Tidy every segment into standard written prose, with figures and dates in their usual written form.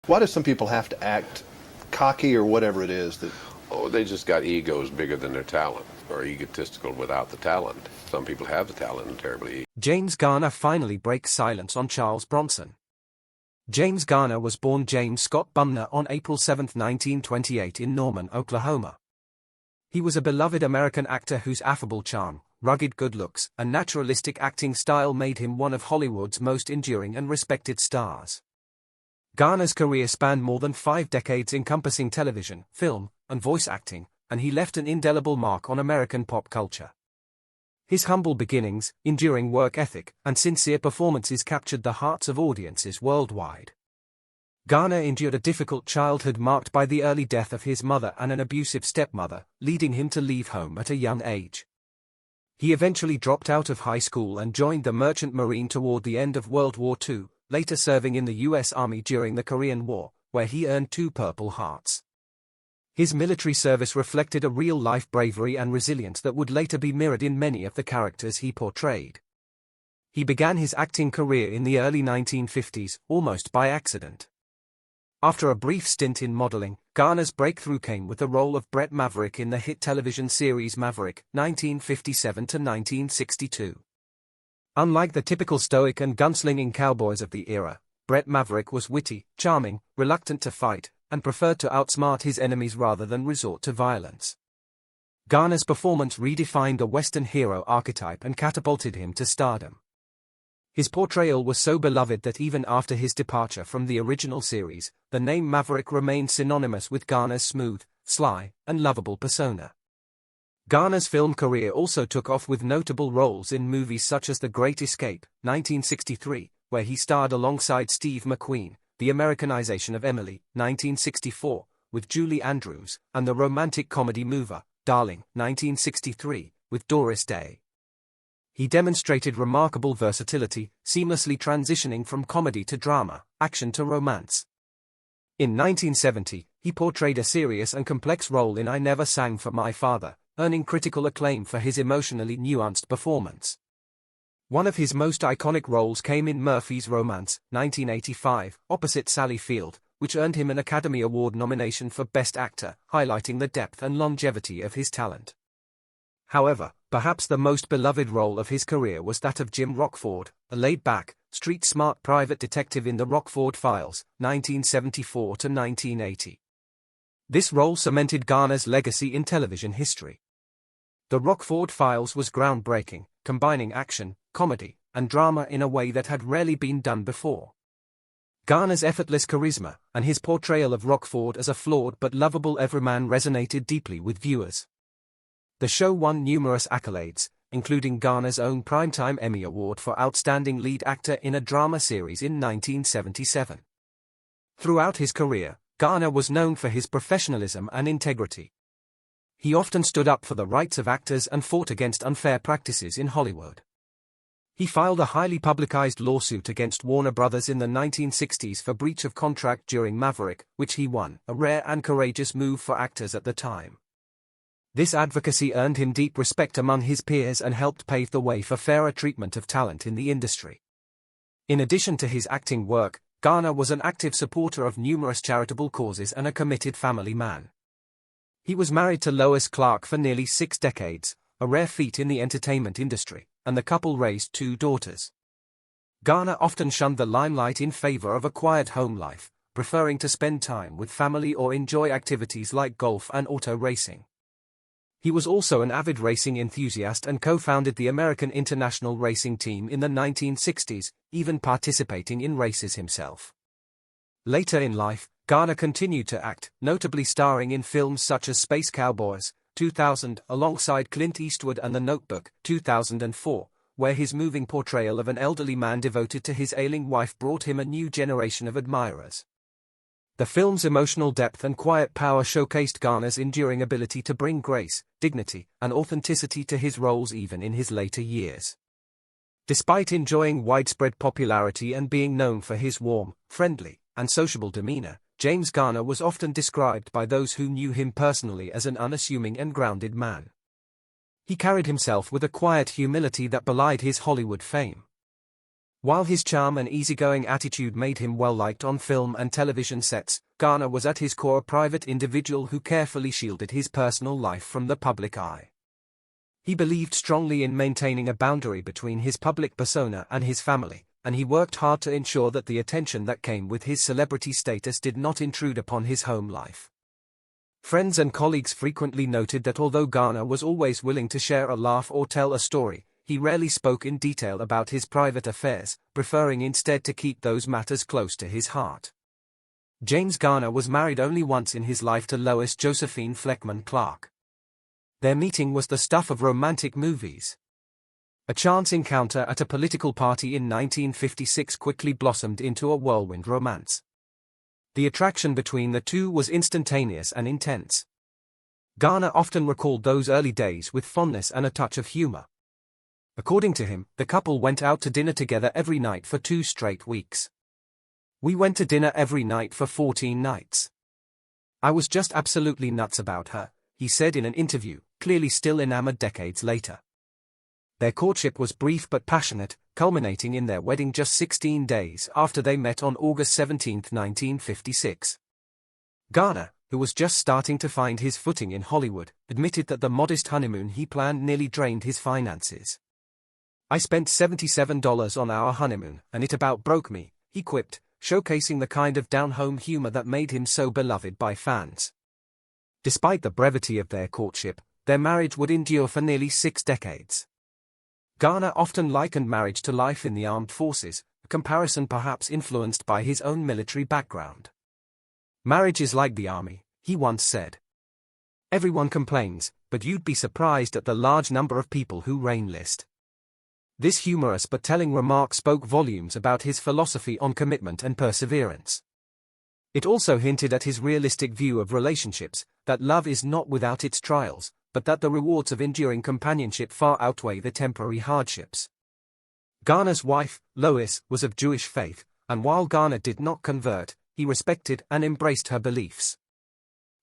Why do some people have to act cocky or whatever it is that... Oh, they just got egos bigger than their talent, or egotistical without the talent. Some people have the talent and terribly. James Garner finally breaks silence on Charles Bronson. James Garner was born James Scott Bumner on April 7, 1928 in Norman, Oklahoma. He was a beloved American actor whose affable charm, rugged good looks, and naturalistic acting style made him one of Hollywood's most enduring and respected stars. Garner's career spanned more than 5 decades encompassing television, film, and voice acting, and he left an indelible mark on American pop culture. His humble beginnings, enduring work ethic, and sincere performances captured the hearts of audiences worldwide. Garner endured a difficult childhood marked by the early death of his mother and an abusive stepmother, leading him to leave home at a young age. He eventually dropped out of high school and joined the Merchant Marine toward the end of World War II, later serving in the U.S. Army during the Korean War, where he earned 2 Purple Hearts. His military service reflected a real-life bravery and resilience that would later be mirrored in many of the characters he portrayed. He began his acting career in the early 1950s, almost by accident. After a brief stint in modeling, Garner's breakthrough came with the role of Brett Maverick in the hit television series Maverick, 1957 to 1962. Unlike the typical stoic and gunslinging cowboys of the era, Brett Maverick was witty, charming, reluctant to fight, and preferred to outsmart his enemies rather than resort to violence. Garner's performance redefined the Western hero archetype and catapulted him to stardom. His portrayal was so beloved that even after his departure from the original series, the name Maverick remained synonymous with Garner's smooth, sly, and lovable persona. Garner's film career also took off with notable roles in movies such as The Great Escape, 1963, where he starred alongside Steve McQueen, The Americanization of Emily, 1964, with Julie Andrews, and the romantic comedy Mover, Darling, 1963, with Doris Day. He demonstrated remarkable versatility, seamlessly transitioning from comedy to drama, action to romance. In 1970, he portrayed a serious and complex role in I Never Sang for My Father, earning critical acclaim for his emotionally nuanced performance. One of his most iconic roles came in Murphy's Romance, 1985, opposite Sally Field, which earned him an Academy Award nomination for Best Actor, highlighting the depth and longevity of his talent. However, perhaps the most beloved role of his career was that of Jim Rockford, a laid-back, street-smart private detective in The Rockford Files, 1974 to 1980. This role cemented Garner's legacy in television history. The Rockford Files was groundbreaking, combining action, comedy, and drama in a way that had rarely been done before. Garner's effortless charisma, and his portrayal of Rockford as a flawed but lovable everyman resonated deeply with viewers. The show won numerous accolades, including Garner's own Primetime Emmy Award for Outstanding Lead Actor in a Drama Series in 1977. Throughout his career, Garner was known for his professionalism and integrity. He often stood up for the rights of actors and fought against unfair practices in Hollywood. He filed a highly publicized lawsuit against Warner Brothers in the 1960s for breach of contract during Maverick, which he won, a rare and courageous move for actors at the time. This advocacy earned him deep respect among his peers and helped pave the way for fairer treatment of talent in the industry. In addition to his acting work, Garner was an active supporter of numerous charitable causes and a committed family man. He was married to Lois Clark for nearly 6 decades, a rare feat in the entertainment industry, and the couple raised 2 daughters. Garner often shunned the limelight in favor of a quiet home life, preferring to spend time with family or enjoy activities like golf and auto racing. He was also an avid racing enthusiast and co-founded the American International Racing Team in the 1960s, even participating in races himself. Later in life, Garner continued to act, notably starring in films such as Space Cowboys, 2000, alongside Clint Eastwood, and The Notebook, 2004, where his moving portrayal of an elderly man devoted to his ailing wife brought him a new generation of admirers. The film's emotional depth and quiet power showcased Garner's enduring ability to bring grace, dignity, and authenticity to his roles even in his later years. Despite enjoying widespread popularity and being known for his warm, friendly, and sociable demeanor, James Garner was often described by those who knew him personally as an unassuming and grounded man. He carried himself with a quiet humility that belied his Hollywood fame. While his charm and easygoing attitude made him well-liked on film and television sets, Garner was at his core a private individual who carefully shielded his personal life from the public eye. He believed strongly in maintaining a boundary between his public persona and his family, and he worked hard to ensure that the attention that came with his celebrity status did not intrude upon his home life. Friends and colleagues frequently noted that although Garner was always willing to share a laugh or tell a story, he rarely spoke in detail about his private affairs, preferring instead to keep those matters close to his heart. James Garner was married only once in his life to Lois Josephine Fleckman Clark. Their meeting was the stuff of romantic movies. A chance encounter at a political party in 1956 quickly blossomed into a whirlwind romance. The attraction between the two was instantaneous and intense. Garner often recalled those early days with fondness and a touch of humor. According to him, the couple went out to dinner together every night for 2 straight weeks. "We went to dinner every night for 14 nights. I was just absolutely nuts about her," he said in an interview, clearly still enamored decades later. Their courtship was brief but passionate, culminating in their wedding just 16 days after they met on August 17, 1956. Garner, who was just starting to find his footing in Hollywood, admitted that the modest honeymoon he planned nearly drained his finances. "I spent $77 on our honeymoon, and it about broke me," he quipped, showcasing the kind of down-home humor that made him so beloved by fans. Despite the brevity of their courtship, their marriage would endure for nearly 6 decades. Garner often likened marriage to life in the armed forces, a comparison perhaps influenced by his own military background. "Marriage is like the army," he once said. "Everyone complains, but you'd be surprised at the large number of people who re-enlist." This humorous but telling remark spoke volumes about his philosophy on commitment and perseverance. It also hinted at his realistic view of relationships, that love is not without its trials, but that the rewards of enduring companionship far outweigh the temporary hardships. Garner's wife, Lois, was of Jewish faith, and while Garner did not convert, he respected and embraced her beliefs.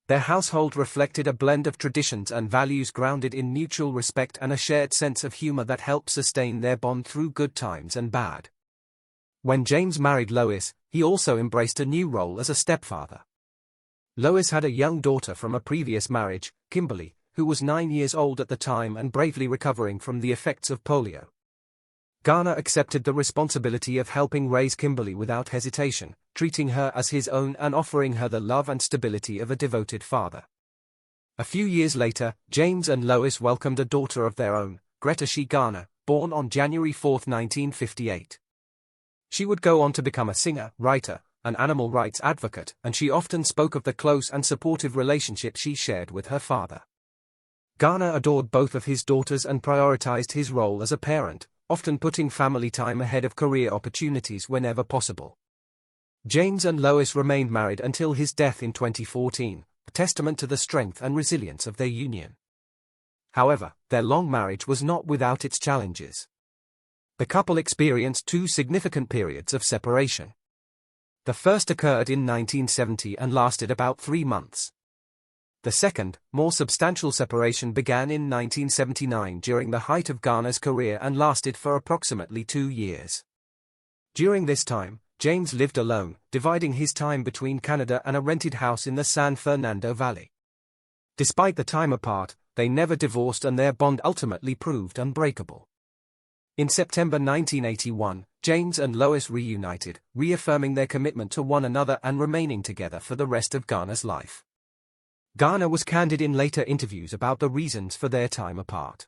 Their household reflected a blend of traditions and values grounded in mutual respect and a shared sense of humor that helped sustain their bond through good times and bad. When James married Lois, he also embraced a new role as a stepfather. Lois had a young daughter from a previous marriage, Kimberly, who was 9 years old at the time and bravely recovering from the effects of polio. Garner accepted the responsibility of helping raise Kimberly without hesitation, treating her as his own and offering her the love and stability of a devoted father. A few years later, James and Lois welcomed a daughter of their own, Greta Shea Garner, born on January 4, 1958. She would go on to become a singer, writer, an animal rights advocate, and she often spoke of the close and supportive relationship she shared with her father. Garner adored both of his daughters and prioritized his role as a parent, often putting family time ahead of career opportunities whenever possible. James and Lois remained married until his death in 2014, a testament to the strength and resilience of their union. However, their long marriage was not without its challenges. The couple experienced 2 significant periods of separation. The first occurred in 1970 and lasted about 3 months. The second, more substantial separation began in 1979 during the height of Garner's career and lasted for approximately 2 years. During this time, James lived alone, dividing his time between Canada and a rented house in the San Fernando Valley. Despite the time apart, they never divorced and their bond ultimately proved unbreakable. In September 1981, James and Lois reunited, reaffirming their commitment to one another and remaining together for the rest of Garner's life. Garner was candid in later interviews about the reasons for their time apart.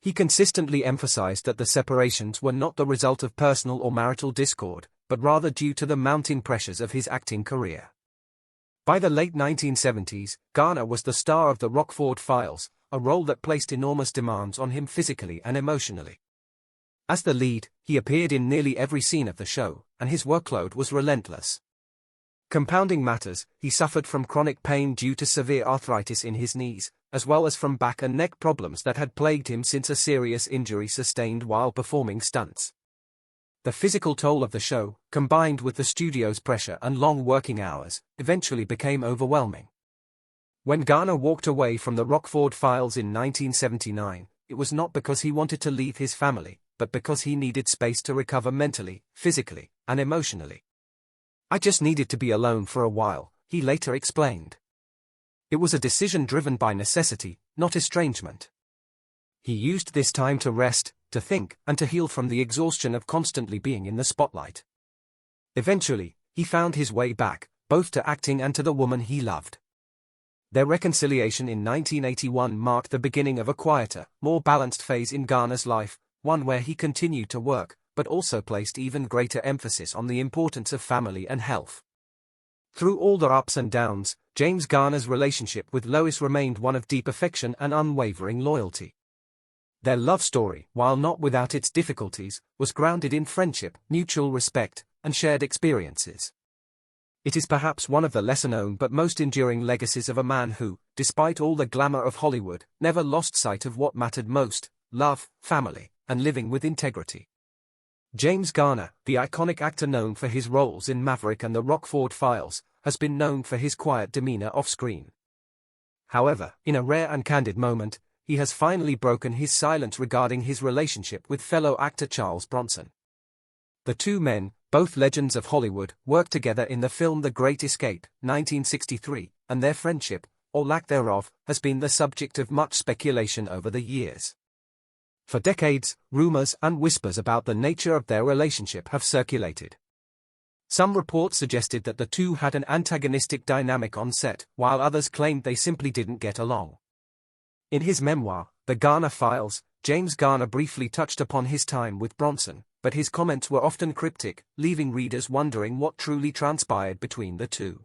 He consistently emphasized that the separations were not the result of personal or marital discord, but rather due to the mounting pressures of his acting career. By the late 1970s, Garner was the star of the Rockford Files, a role that placed enormous demands on him physically and emotionally. As the lead, he appeared in nearly every scene of the show, and his workload was relentless. Compounding matters, he suffered from chronic pain due to severe arthritis in his knees, as well as from back and neck problems that had plagued him since a serious injury sustained while performing stunts. The physical toll of the show, combined with the studio's pressure and long working hours, eventually became overwhelming. When Garner walked away from the Rockford Files in 1979, it was not because he wanted to leave his family, but because he needed space to recover mentally, physically, and emotionally. "I just needed to be alone for a while," he later explained. It was a decision driven by necessity, not estrangement. He used this time to rest, to think, and to heal from the exhaustion of constantly being in the spotlight. Eventually, he found his way back, both to acting and to the woman he loved. Their reconciliation in 1981 marked the beginning of a quieter, more balanced phase in Garner's life, one where he continued to work, but also placed even greater emphasis on the importance of family and health. Through all the ups and downs, James Garner's relationship with Lois remained one of deep affection and unwavering loyalty. Their love story, while not without its difficulties, was grounded in friendship, mutual respect, and shared experiences. It is perhaps one of the lesser-known but most enduring legacies of a man who, despite all the glamour of Hollywood, never lost sight of what mattered most: love, family, and living with integrity. James Garner, the iconic actor known for his roles in Maverick and the Rockford Files, has been known for his quiet demeanor off-screen. However, in a rare and candid moment, he has finally broken his silence regarding his relationship with fellow actor Charles Bronson. The two men, both legends of Hollywood, worked together in the film The Great Escape, 1963, and their friendship, or lack thereof, has been the subject of much speculation over the years. For decades, rumors and whispers about the nature of their relationship have circulated. Some reports suggested that the two had an antagonistic dynamic on set, while others claimed they simply didn't get along. In his memoir, The Garner Files, James Garner briefly touched upon his time with Bronson, but his comments were often cryptic, leaving readers wondering what truly transpired between the two.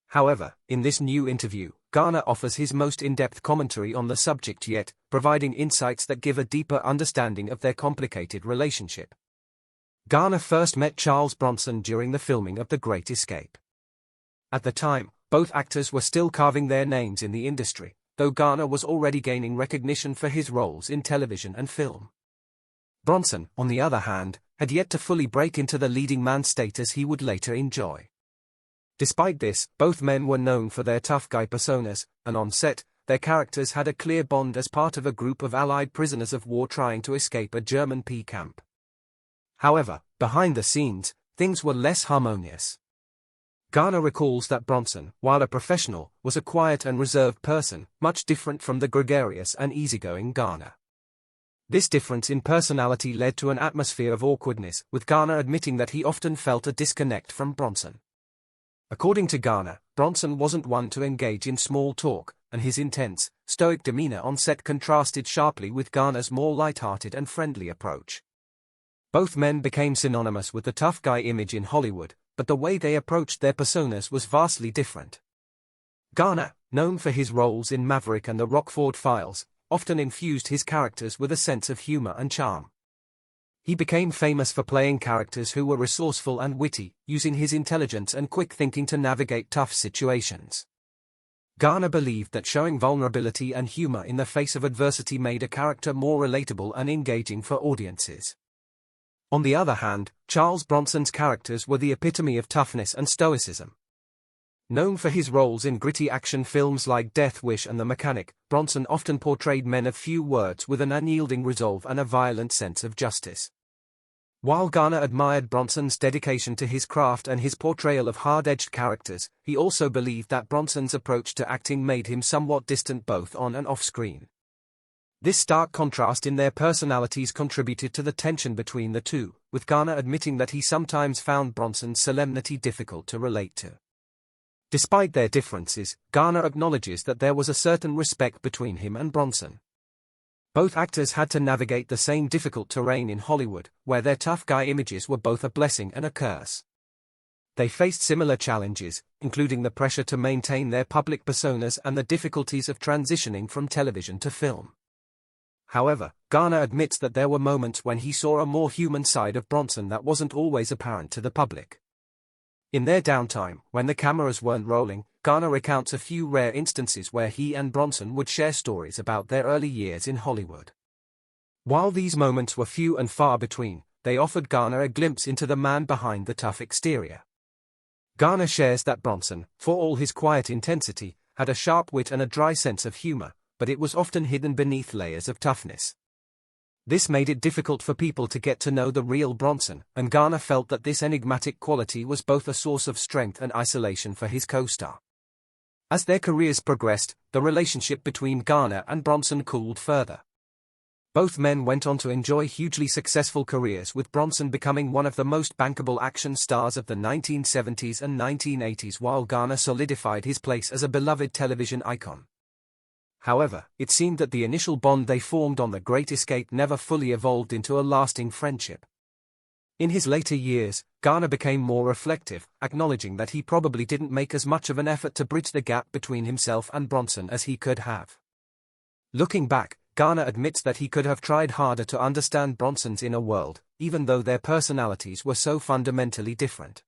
However, in this new interview, Garner offers his most in-depth commentary on the subject yet, providing insights that give a deeper understanding of their complicated relationship. Garner first met Charles Bronson during the filming of The Great Escape. At the time, both actors were still carving their names in the industry, though Garner was already gaining recognition for his roles in television and film. Bronson, on the other hand, had yet to fully break into the leading man status he would later enjoy. Despite this, both men were known for their tough guy personas, and on set, their characters had a clear bond as part of a group of Allied prisoners of war trying to escape a German P camp. However, behind the scenes, things were less harmonious. Garner recalls that Bronson, while a professional, was a quiet and reserved person, much different from the gregarious and easygoing Garner. This difference in personality led to an atmosphere of awkwardness, with Garner admitting that he often felt a disconnect from Bronson. According to Garner, Bronson wasn't one to engage in small talk, and his intense, stoic demeanor on set contrasted sharply with Garner's more light-hearted and friendly approach. Both men became synonymous with the tough guy image in Hollywood, but the way they approached their personas was vastly different. Garner, known for his roles in Maverick and the Rockford Files, often infused his characters with a sense of humor and charm. He became famous for playing characters who were resourceful and witty, using his intelligence and quick thinking to navigate tough situations. Garner believed that showing vulnerability and humor in the face of adversity made a character more relatable and engaging for audiences. On the other hand, Charles Bronson's characters were the epitome of toughness and stoicism. Known for his roles in gritty action films like Death Wish and The Mechanic, Bronson often portrayed men of few words with an unyielding resolve and a violent sense of justice. While Garner admired Bronson's dedication to his craft and his portrayal of hard-edged characters, he also believed that Bronson's approach to acting made him somewhat distant both on and off-screen. This stark contrast in their personalities contributed to the tension between the two, with Garner admitting that he sometimes found Bronson's solemnity difficult to relate to. Despite their differences, Garner acknowledges that there was a certain respect between him and Bronson. Both actors had to navigate the same difficult terrain in Hollywood, where their tough guy images were both a blessing and a curse. They faced similar challenges, including the pressure to maintain their public personas and the difficulties of transitioning from television to film. However, Garner admits that there were moments when he saw a more human side of Bronson that wasn't always apparent to the public. In their downtime, when the cameras weren't rolling, Garner recounts a few rare instances where he and Bronson would share stories about their early years in Hollywood. While these moments were few and far between, they offered Garner a glimpse into the man behind the tough exterior. Garner shares that Bronson, for all his quiet intensity, had a sharp wit and a dry sense of humor, but it was often hidden beneath layers of toughness. This made it difficult for people to get to know the real Bronson, and Garner felt that this enigmatic quality was both a source of strength and isolation for his co-star. As their careers progressed, the relationship between Garner and Bronson cooled further. Both men went on to enjoy hugely successful careers, with Bronson becoming one of the most bankable action stars of the 1970s and 1980s, while Garner solidified his place as a beloved television icon. However, it seemed that the initial bond they formed on The Great Escape never fully evolved into a lasting friendship. In his later years, Garner became more reflective, acknowledging that he probably didn't make as much of an effort to bridge the gap between himself and Bronson as he could have. Looking back, Garner admits that he could have tried harder to understand Bronson's inner world, even though their personalities were so fundamentally different.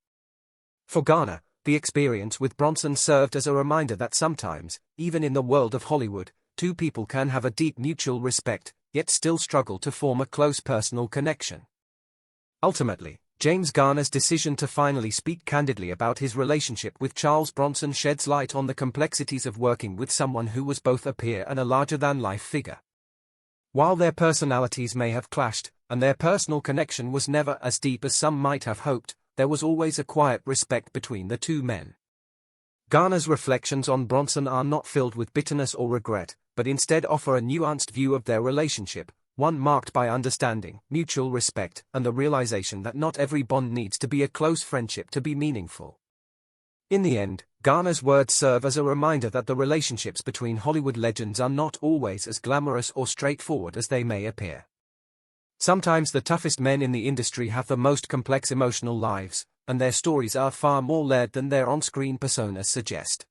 For Garner, the experience with Bronson served as a reminder that sometimes, even in the world of Hollywood, two people can have a deep mutual respect, yet still struggle to form a close personal connection. Ultimately, James Garner's decision to finally speak candidly about his relationship with Charles Bronson sheds light on the complexities of working with someone who was both a peer and a larger-than-life figure. While their personalities may have clashed, and their personal connection was never as deep as some might have hoped, there was always a quiet respect between the two men. Garner's reflections on Bronson are not filled with bitterness or regret, but instead offer a nuanced view of their relationship, one marked by understanding, mutual respect, and the realization that not every bond needs to be a close friendship to be meaningful. In the end, Garner's words serve as a reminder that the relationships between Hollywood legends are not always as glamorous or straightforward as they may appear. Sometimes the toughest men in the industry have the most complex emotional lives, and their stories are far more layered than their on-screen personas suggest.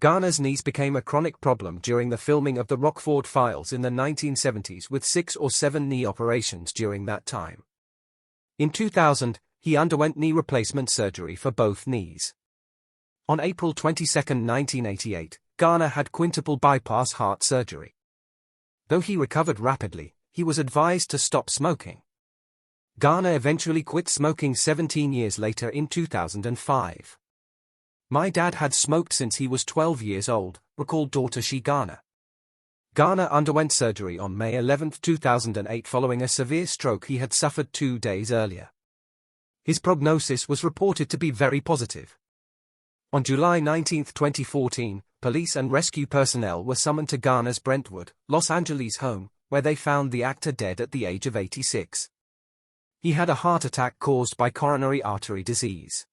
Garner's knees became a chronic problem during the filming of the Rockford Files in the 1970s, with 6 or 7 knee operations during that time. In 2000, he underwent knee replacement surgery for both knees. On April 22, 1988, Garner had quintuple bypass heart surgery. Though he recovered rapidly, he was advised to stop smoking. Garner eventually quit smoking 17 years later in 2005. "My dad had smoked since he was 12 years old," recalled daughter She Garner. Garner underwent surgery on May 11, 2008 following a severe stroke he had suffered 2 days earlier. His prognosis was reported to be very positive. On July 19, 2014, police and rescue personnel were summoned to Garner's Brentwood, Los Angeles home, where they found the actor dead at the age of 86. He had a heart attack caused by coronary artery disease.